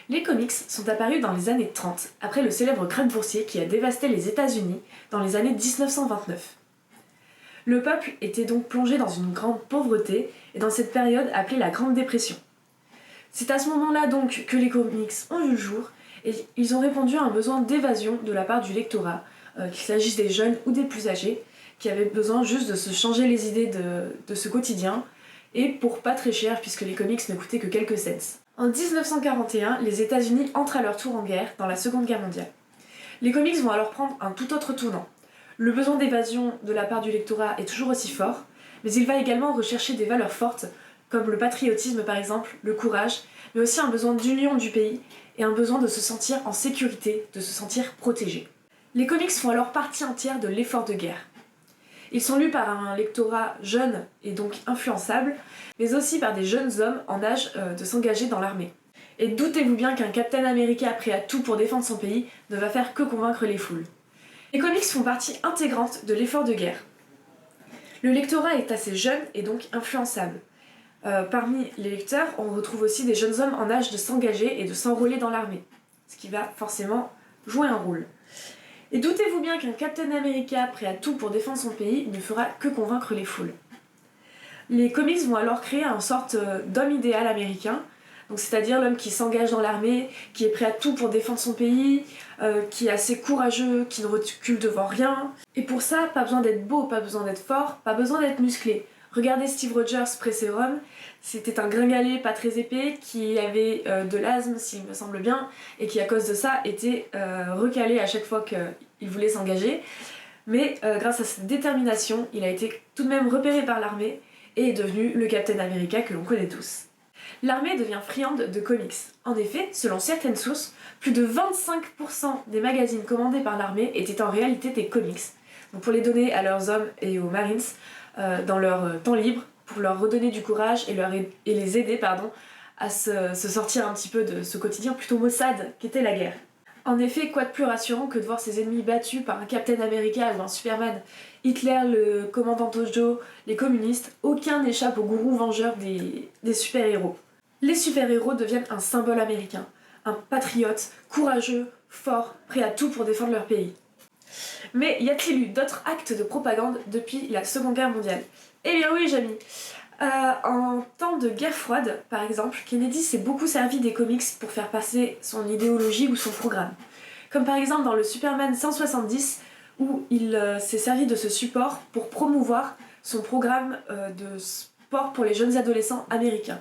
Les comics sont apparus dans les années 30, après le célèbre krach boursier qui a dévasté les États-Unis dans les années 1929. Le peuple était donc plongé dans une grande pauvreté et dans cette période appelée la Grande Dépression. C'est à ce moment-là donc que les comics ont vu le jour et ils ont répondu à un besoin d'évasion de la part du lectorat, qu'il s'agisse des jeunes ou des plus âgés, qui avaient besoin juste de se changer les idées de ce quotidien, et pour pas très cher puisque les comics ne coûtaient que quelques cents. En 1941, les États-Unis entrent à leur tour en guerre dans la Seconde Guerre mondiale. Les comics vont alors prendre un tout autre tournant. Le besoin d'évasion de la part du lectorat est toujours aussi fort, mais il va également rechercher des valeurs fortes, comme le patriotisme par exemple, le courage, mais aussi un besoin d'union du pays et un besoin de se sentir en sécurité, de se sentir protégé. Les comics font alors partie entière de l'effort de guerre. Ils sont lus par un lectorat jeune et donc influençable, mais aussi par des jeunes hommes en âge de s'engager dans l'armée. Et doutez-vous bien qu'un Captain America prêt à tout pour défendre son pays ne va faire que convaincre les foules. Les comics font partie intégrante de l'effort de guerre. Le lectorat est assez jeune et donc influençable. Parmi les lecteurs, on retrouve aussi des jeunes hommes en âge de s'engager et de s'enrôler dans l'armée, ce qui va forcément jouer un rôle. Et doutez-vous bien qu'un Captain America prêt à tout pour défendre son pays ne fera que convaincre les foules. Les comics vont alors créer une sorte d'homme idéal américain, donc c'est-à-dire l'homme qui s'engage dans l'armée, qui est prêt à tout pour défendre son pays, qui est assez courageux, qui ne recule devant rien. Et pour ça, pas besoin d'être beau, pas besoin d'être fort, pas besoin d'être musclé. Regardez Steve Rogers pré-sérum, c'était un gringalet pas très épais qui avait de l'asthme, s'il me semble bien, et qui à cause de ça était recalé à chaque fois qu'il voulait s'engager. Mais grâce à cette détermination, il a été tout de même repéré par l'armée et est devenu le Captain America que l'on connaît tous. L'armée devient friande de comics. En effet, selon certaines sources, plus de 25% des magazines commandés par l'armée étaient en réalité des comics. Donc pour les donner à leurs hommes et aux Marines dans leur temps libre, pour leur redonner du courage et les aider à se sortir un petit peu de ce quotidien plutôt maussade qu'était la guerre. En effet, quoi de plus rassurant que de voir ses ennemis battus par un Captain America ou un Superman, Hitler, le commandant Tojo, les communistes, aucun n'échappe au gourou vengeur des super-héros. Les super-héros deviennent un symbole américain, un patriote, courageux, fort, prêt à tout pour défendre leur pays. Mais y a-t-il eu d'autres actes de propagande depuis la Seconde Guerre mondiale ? Eh bien oui, Jamie. En temps de guerre froide, par exemple, Kennedy s'est beaucoup servi des comics pour faire passer son idéologie ou son programme. Comme par exemple dans le Superman 170, où il s'est servi de ce support pour promouvoir son programme de sport pour les jeunes adolescents américains.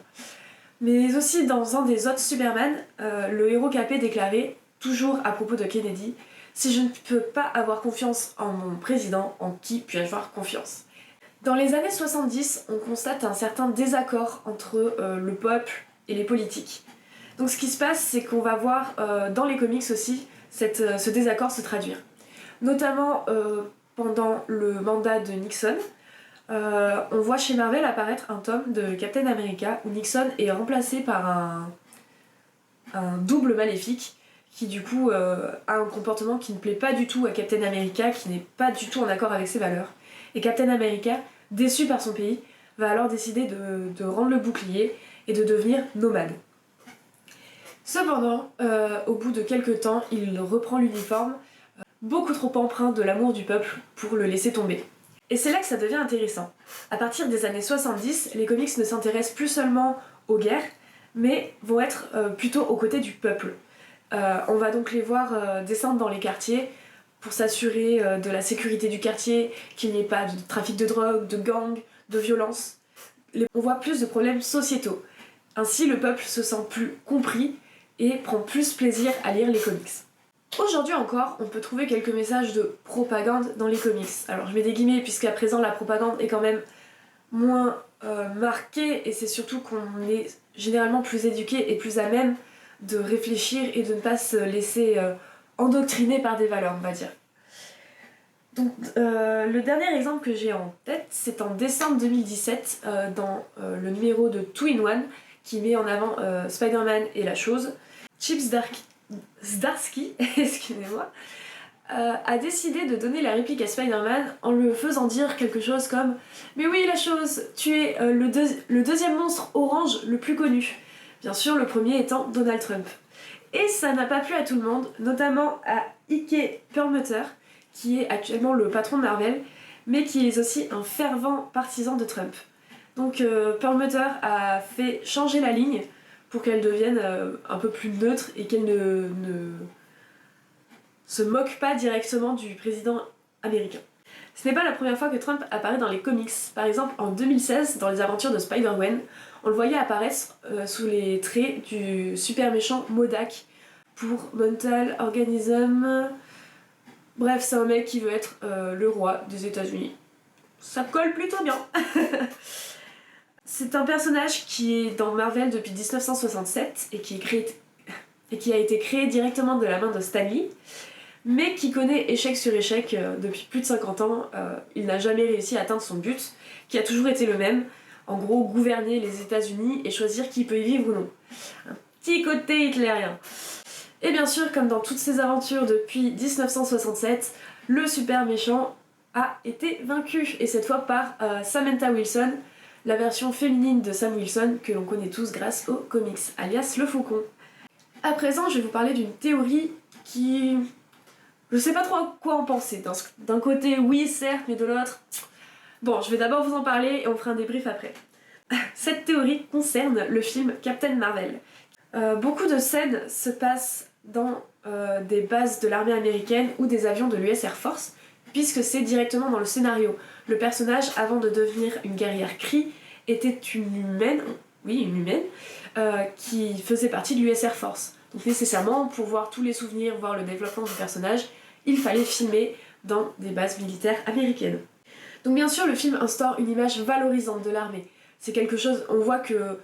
Mais aussi dans un des autres Superman, le héros capé déclarait, toujours à propos de Kennedy, « Si je ne peux pas avoir confiance en mon président, en qui puis-je avoir confiance ?» Dans les années 70, on constate un certain désaccord entre le peuple et les politiques. Donc ce qui se passe, c'est qu'on va voir dans les comics aussi ce désaccord se traduire. Notamment pendant le mandat de Nixon, on voit chez Marvel apparaître un tome de Captain America où Nixon est remplacé par un double maléfique qui du coup a un comportement qui ne plaît pas du tout à Captain America, qui n'est pas du tout en accord avec ses valeurs. Et Captain America, déçu par son pays, va alors décider de rendre le bouclier et de devenir nomade. Cependant, au bout de quelques temps, il reprend l'uniforme, beaucoup trop empreint de l'amour du peuple pour le laisser tomber. Et c'est là que ça devient intéressant. À partir des années 70, les comics ne s'intéressent plus seulement aux guerres, mais vont être plutôt aux côtés du peuple. On va donc les voir descendre dans les quartiers pour s'assurer de la sécurité du quartier, qu'il n'y ait pas de trafic de drogue, de gangs, de violence. On voit plus de problèmes sociétaux. Ainsi, le peuple se sent plus compris et prend plus plaisir à lire les comics. Aujourd'hui encore, on peut trouver quelques messages de propagande dans les comics. Alors je mets des guillemets puisqu'à présent la propagande est quand même moins marquée et c'est surtout qu'on est généralement plus éduqué et plus à même de réfléchir et de ne pas se laisser endoctriner par des valeurs, on va dire. Donc le dernier exemple que j'ai en tête, c'est en décembre 2017 dans le numéro de 2-in-1 qui met en avant Spider-Man et la chose. Chip Zdarsky, excusez-moi, a décidé de donner la réplique à Spider-Man en lui faisant dire quelque chose comme « Mais oui, la chose, tu es le deuxième monstre orange le plus connu. » Bien sûr, le premier étant Donald Trump. Et ça n'a pas plu à tout le monde, notamment à Ike Perlmutter, qui est actuellement le patron de Marvel, mais qui est aussi un fervent partisan de Trump. Donc Perlmutter a fait changer la ligne pour qu'elle devienne un peu plus neutre et qu'elle ne se moque pas directement du président américain. Ce n'est pas la première fois que Trump apparaît dans les comics. Par exemple, en 2016, dans les aventures de Spider-Gwen, on le voyait apparaître sous les traits du super méchant MODOK pour Mental Organism. Bref, c'est un mec qui veut être le roi des États-Unis. Ça colle plutôt bien. C'est un personnage qui est dans Marvel depuis 1967 et qui a été créé directement de la main de Stan Lee, mais qui connaît échec sur échec depuis plus de 50 ans. Il n'a jamais réussi à atteindre son but, qui a toujours été le même, en gros gouverner les États-Unis et choisir qui peut y vivre ou non. Un petit côté hitlérien. Et bien sûr, comme dans toutes ses aventures depuis 1967, le super méchant a été vaincu, et cette fois par Samantha Wilson, la version féminine de Sam Wilson que l'on connaît tous grâce aux comics, alias le Faucon. À présent, je vais vous parler d'une théorie qui... Je sais pas trop quoi en penser. D'un côté, oui, certes, mais de l'autre... Bon, je vais d'abord vous en parler et on fera un débrief après. Cette théorie concerne le film Captain Marvel. Beaucoup de scènes se passent dans des bases de l'armée américaine ou des avions de l'US Air Force, puisque c'est directement dans le scénario. Le personnage, avant de devenir une guerrière Kree, était une humaine, qui faisait partie de l'US Air Force. Donc nécessairement, pour voir tous les souvenirs, voir le développement du personnage, il fallait filmer dans des bases militaires américaines. Donc bien sûr, le film instaure une image valorisante de l'armée. C'est quelque chose, on voit que...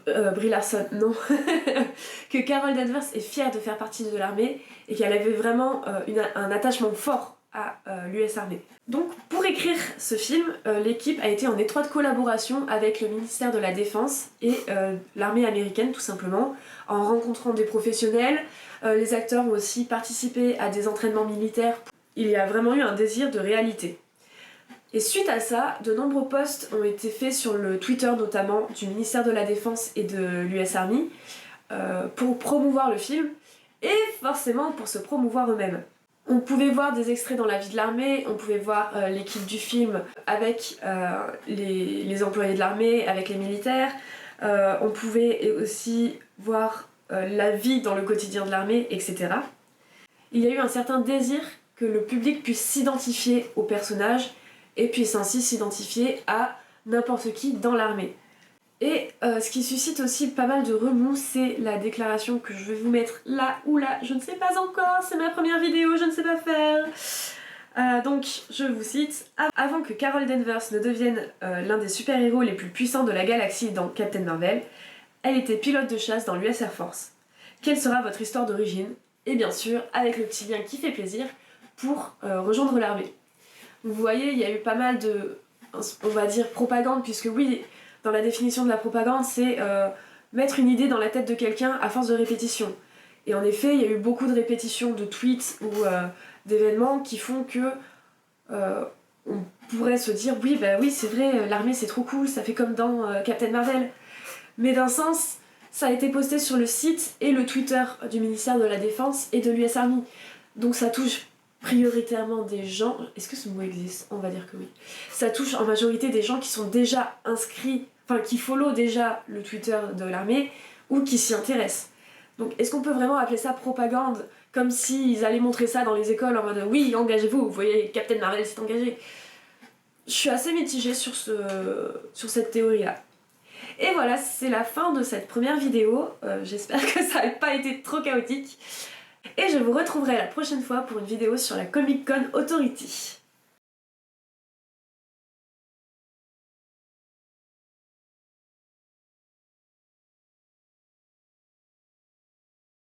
Brie Larson, non. que Carol Danvers est fière de faire partie de l'armée et qu'elle avait vraiment un attachement fort à l'US Army. Donc pour écrire ce film, l'équipe a été en étroite collaboration avec le ministère de la Défense et l'armée américaine tout simplement, en rencontrant des professionnels. Les acteurs ont aussi participé à des entraînements militaires. Il y a vraiment eu un désir de réalité. Et suite à ça, de nombreux posts ont été faits sur le Twitter notamment du ministère de la Défense et de l'US Army pour promouvoir le film et forcément pour se promouvoir eux-mêmes. On pouvait voir des extraits dans la vie de l'armée, on pouvait voir l'équipe du film avec les employés de l'armée, avec les militaires, on pouvait aussi voir la vie dans le quotidien de l'armée, etc. Il y a eu un certain désir que le public puisse s'identifier au personnage et puisse ainsi s'identifier à n'importe qui dans l'armée. Et ce qui suscite aussi pas mal de remous, c'est la déclaration que je vais vous mettre là ou là, je ne sais pas encore, c'est ma première vidéo, je ne sais pas faire. Donc je vous cite: avant que Carol Danvers ne devienne l'un des super-héros les plus puissants de la galaxie dans Captain Marvel, elle était pilote de chasse dans l'US Air Force. Quelle sera votre histoire d'origine? Et bien sûr, avec le petit lien qui fait plaisir, pour rejoindre l'armée. Vous voyez, il y a eu pas mal de, on va dire, propagande, puisque oui, dans la définition de la propagande, c'est mettre une idée dans la tête de quelqu'un à force de répétition. Et en effet, il y a eu beaucoup de répétitions de tweets ou d'événements qui font que on pourrait se dire oui, bah oui, c'est vrai, l'armée c'est trop cool, ça fait comme dans Captain Marvel. Mais d'un sens, ça a été posté sur le site et le Twitter du ministère de la Défense et de l'US Army. Donc ça touche prioritairement des gens, est-ce que ce mot existe? On va dire que oui. Ça touche en majorité des gens qui sont déjà inscrits, enfin qui follow déjà le Twitter de l'armée ou qui s'y intéressent. Donc est-ce qu'on peut vraiment appeler ça propagande, comme s'ils allaient montrer ça dans les écoles en mode oui, engagez-vous, vous voyez, Captain Marvel s'est engagé. Je suis assez mitigée sur cette théorie-là. Et voilà, c'est la fin de cette première vidéo. J'espère que ça n'a pas été trop chaotique. Et je vous retrouverai la prochaine fois pour une vidéo sur la Comic Con Authority.